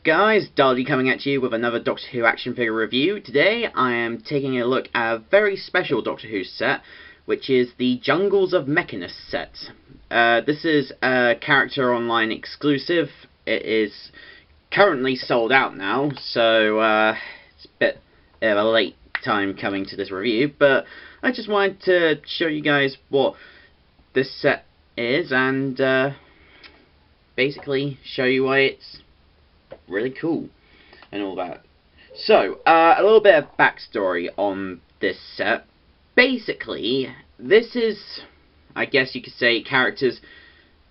guys, Dardy coming at you with another Doctor Who action figure review. Today I am taking a look at a very special Doctor Who set, which is the Jungles of Mechanus set. This is a character online exclusive. It is currently sold out now, so it's a bit of a late time coming to this review, but I just wanted to show you guys what this set is and basically show you why it's really cool and all that. So, a little bit of backstory on this set. Basically, this is, I guess you could say, characters'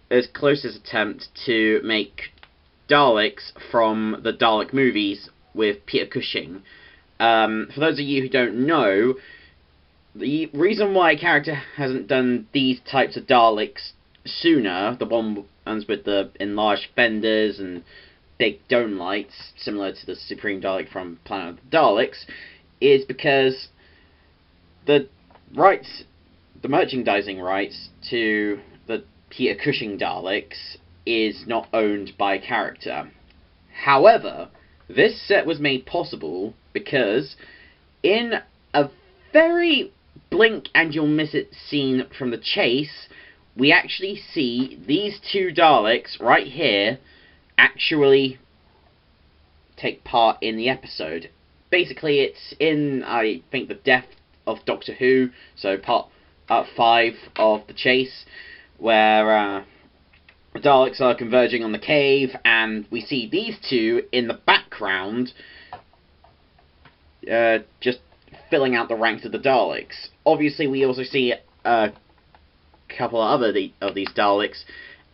as closest attempt to make Daleks from the Dalek movies with Peter Cushing. For those of you who don't know, the reason why a character hasn't done these types of Daleks sooner, the ones with the enlarged fenders and big dome lights, similar to the Supreme Dalek from Planet of the Daleks, is because the merchandising rights to the Peter Cushing Daleks is not owned by a character. However, this set was made possible because in a very blink and you'll miss it scene from The Chase, we actually see these two Daleks right here actually take part in the episode. Basically, it's in, I think, the Death of Doctor Who, so part 5 of The Chase, where the Daleks are converging on the cave, and we see these two in the background just filling out the ranks of the Daleks. Obviously, we also see a couple of other of these Daleks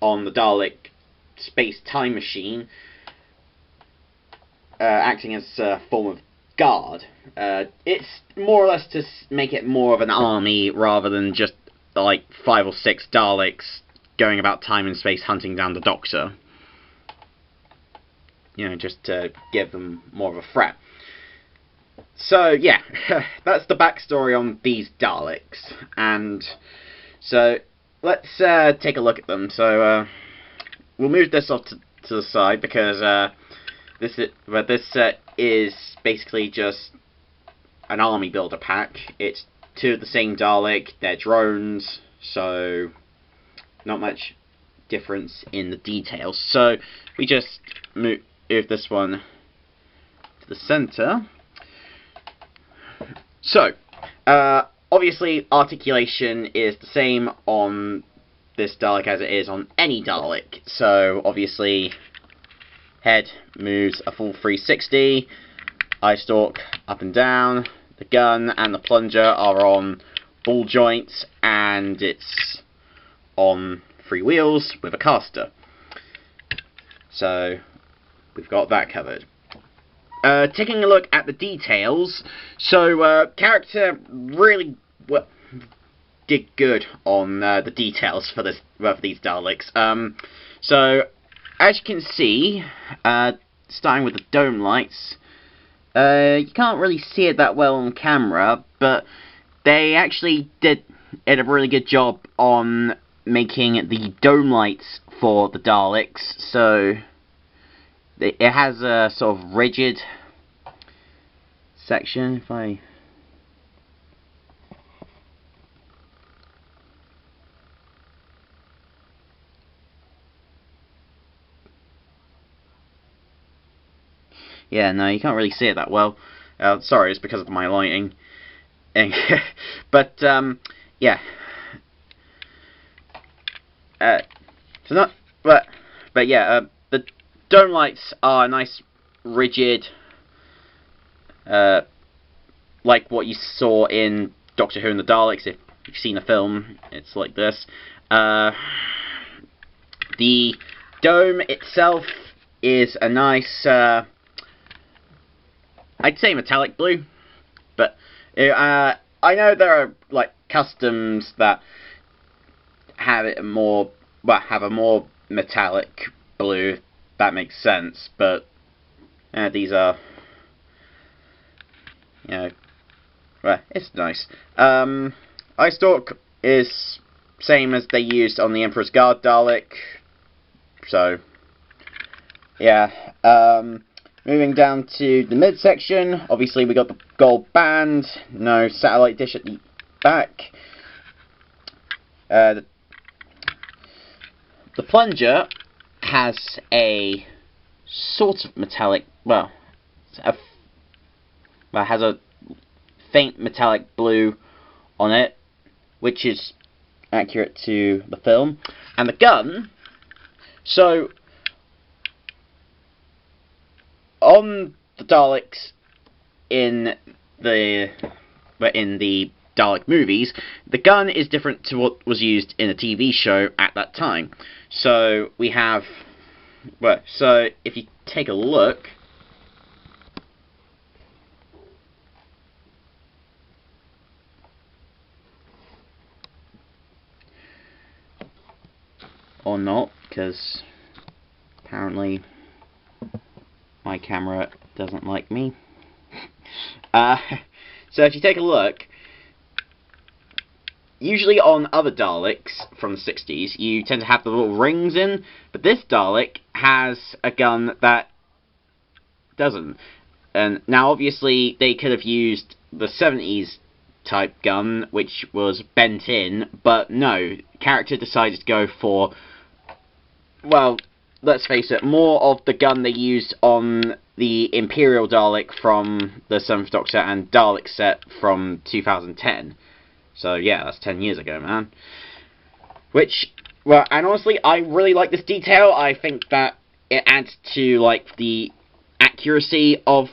on the Dalek space-time machine, acting as a form of guard. It's more or less to make it more of an army rather than just like 5 or 6 Daleks going about time and space hunting down the Doctor. You know, just to give them more of a threat. So yeah, that's the backstory on these Daleks, and so let's take a look at them. So we'll move this off to the side because this set is basically just an army builder pack. It's 2 of the same Dalek, they're drones, so not much difference in the details. So we just move this one to the center. So obviously articulation is the same on this Dalek as it is on any Dalek. So obviously head moves a full 360, eye stalk up and down, the gun and the plunger are on ball joints, and it's on 3 wheels with a caster. So we've got that covered. Taking a look at the details, so character really did good on the details for these Daleks. So as you can see, starting with the dome lights, you can't really see it that well on camera, but they actually did a really good job on making the dome lights for the Daleks. So it has a sort of rigid section. If I yeah, no, you can't really see it that well. Sorry, it's because of my lighting. But yeah. So not, but yeah, the dome lights are nice, rigid, like what you saw in Doctor Who and the Daleks. If you've seen a film, it's like this. The dome itself is a nice, I'd say metallic blue, but I know there are like customs that have it more, have a more metallic blue. That makes sense, but these are, you know, well, it's nice. Eye stalk is same as they used on the Emperor's Guard Dalek, so yeah. Moving down to the midsection, obviously we got the gold band, no satellite dish at the back. The plunger has a sort of metallic, has a faint metallic blue on it, which is accurate to the film. And the gun, so on the Daleks in the Dalek movies, the gun is different to what was used in a TV show at that time. So we have, so if you take a look, or not, because apparently my camera doesn't like me. So if you take a look, usually on other Daleks from the 60s, you tend to have the little rings in, but this Dalek has a gun that doesn't. And now obviously they could have used the 70s type gun, which was bent in, but no, character decided to go for, well, let's face it, more of the gun they used on the Imperial Dalek from the 7th Doctor and Dalek set from 2010. So yeah, that's 10 years ago, man. Which, well, and honestly, I really like this detail. I think that it adds to, like, the accuracy of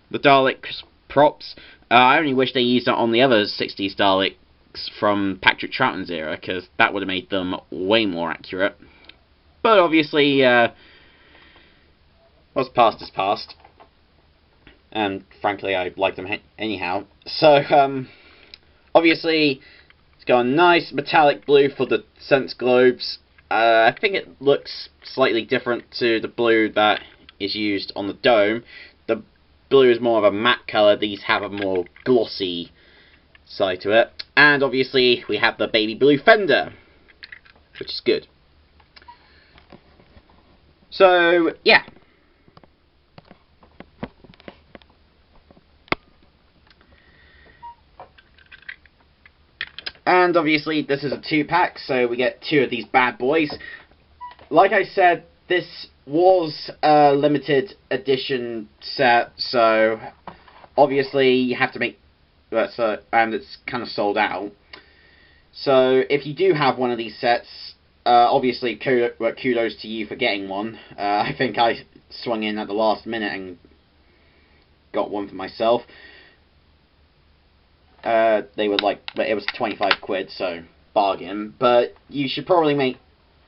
the Daleks props. I only wish they used it on the other 60s Daleks from Patrick Troughton's era, because that would have made them way more accurate. But obviously, what's past is past. And frankly, I like them anyhow. So, obviously, it's got a nice metallic blue for the sense globes. I think it looks slightly different to the blue that is used on the dome. The blue is more of a matte colour. These have a more glossy side to it. And obviously, we have the baby blue fender, which is good. So, yeah. And obviously this is a 2-pack, so we get 2 of these bad boys. Like I said, this was a limited edition set, so obviously you have to make, and it's kind of sold out. So if you do have one of these sets, obviously kudos to you for getting one. I think I swung in at the last minute and got one for myself. They were like, but it was 25 quid, so bargain. But you should probably make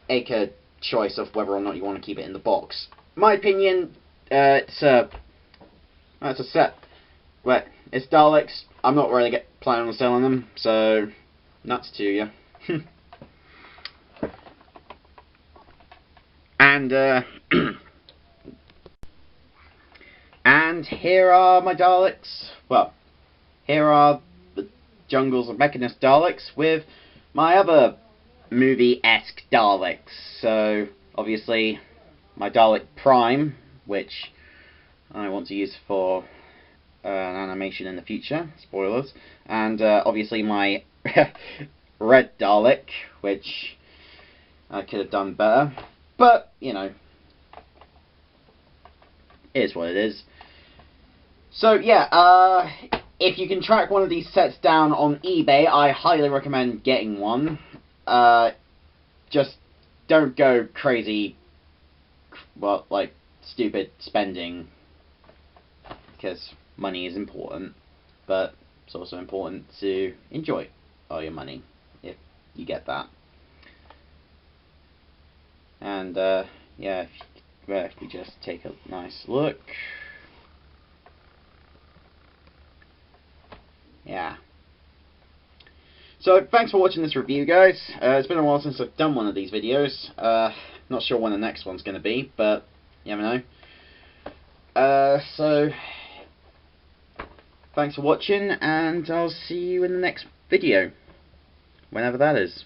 a choice of whether or not you want to keep it in the box. My opinion, it's a set. But it's Daleks. I'm not really planning on selling them, so nuts to you. And and here are my Daleks. Well, here are the Jungles of Mechanus Daleks with my other movie-esque Daleks. So, obviously, my Dalek Prime, which I want to use for an animation in the future. Spoilers. And obviously my Red Dalek, which I could have done better. But, you know, it is what it is. So, yeah, if you can track one of these sets down on eBay, I highly recommend getting one. Just don't go crazy, well, like, stupid spending, because money is important, but it's also important to enjoy all your money, if you get that. And, yeah, if you just take a nice look. Yeah. So, thanks for watching this review, guys. It's been a while since I've done one of these videos. Not sure when the next one's going to be, but you never know. So, thanks for watching, and I'll see you in the next video. Whenever that is.